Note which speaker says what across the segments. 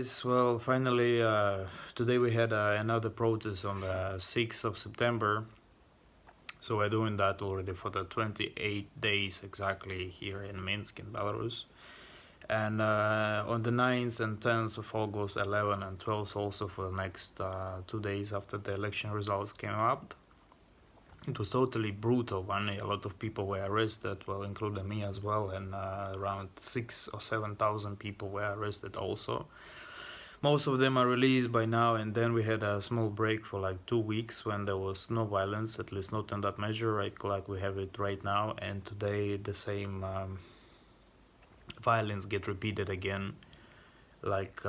Speaker 1: guys, well, finally, today we had another protest on the 6th of September. So we're doing that already for the 28 days exactly here in Minsk in Belarus. And on the 9th and 10th of August, 11 and 12th also for the next 2 days after the election results came out. It was totally brutal one. A lot of people were arrested, well, including me as well, and around 6,000 or 7,000 people were arrested also. Most of them are released by now, and then we had a small break for like 2 weeks when there was no violence, at least not in that measure, like we have it right now. And today the same violence get repeated again, like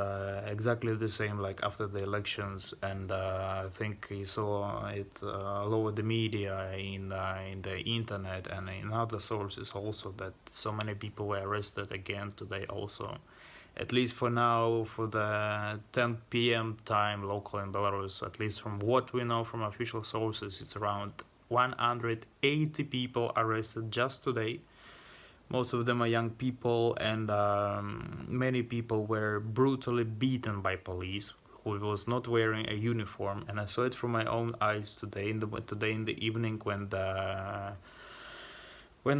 Speaker 1: exactly the same like after the elections. And I think you saw it all over the media, in the internet and in other sources also, that so many people were arrested again today also. At least for now, for the 10 p.m. time local in Belarus, at least from what we know from official sources, it's around 180 people arrested just today. Most of them are young people, and many people were brutally beaten by police who was not wearing a uniform. And I saw it from my own eyes today in the evening when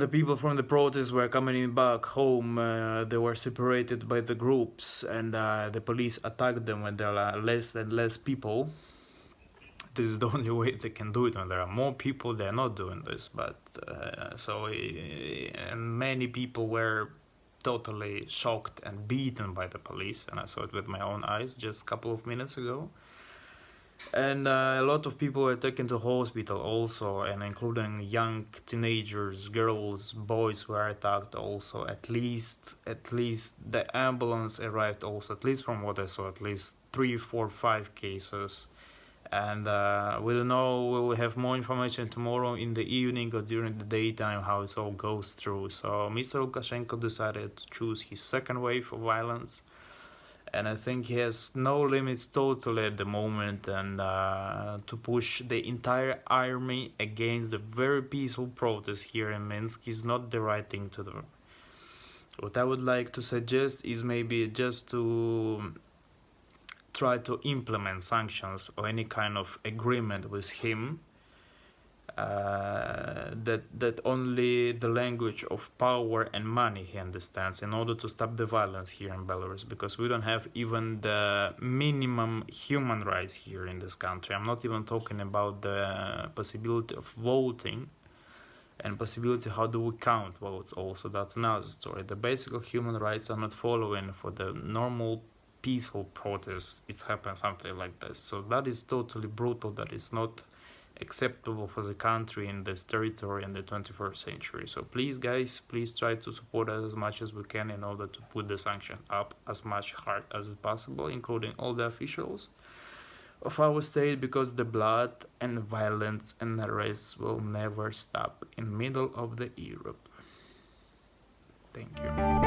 Speaker 1: the people from the protests were coming back home. They were separated by the groups, and the police attacked them when there are less and less people. This is the only way they can do it. When there are more people, they're not doing this. But and many people were totally shocked and beaten by the police, and I saw it with my own eyes just a couple of minutes ago. And a lot of people were taken to hospital also, and including young teenagers, girls, boys were attacked also. At least the ambulance arrived also, at least from what I saw, at least 3, 4, 5 cases. And we don't know, we'll have more information tomorrow in the evening or during the daytime how it all goes through. So Mr. Lukashenko decided to choose his second wave of violence, and I think he has no limits totally at the moment, and to push the entire army against the very peaceful protests here in Minsk is not the right thing to do. What I would like to suggest is maybe just to try to implement sanctions or any kind of agreement with him, that only the language of power and money he understands, in order to stop the violence here in Belarus, because we don't have even the minimum human rights here in this country. I'm not even talking about the possibility of voting and possibility how do we count votes also. That's another story. The basic human rights are not following for the normal peaceful protests. It's happened something like this. So that is totally brutal. That is not acceptable for the country in this territory in the 21st century. So please guys, please try to support us as much as we can in order to put the sanction up as much hard as possible, including all the officials of our state, because the blood and violence and arrests will never stop in middle of the Europe. Thank you.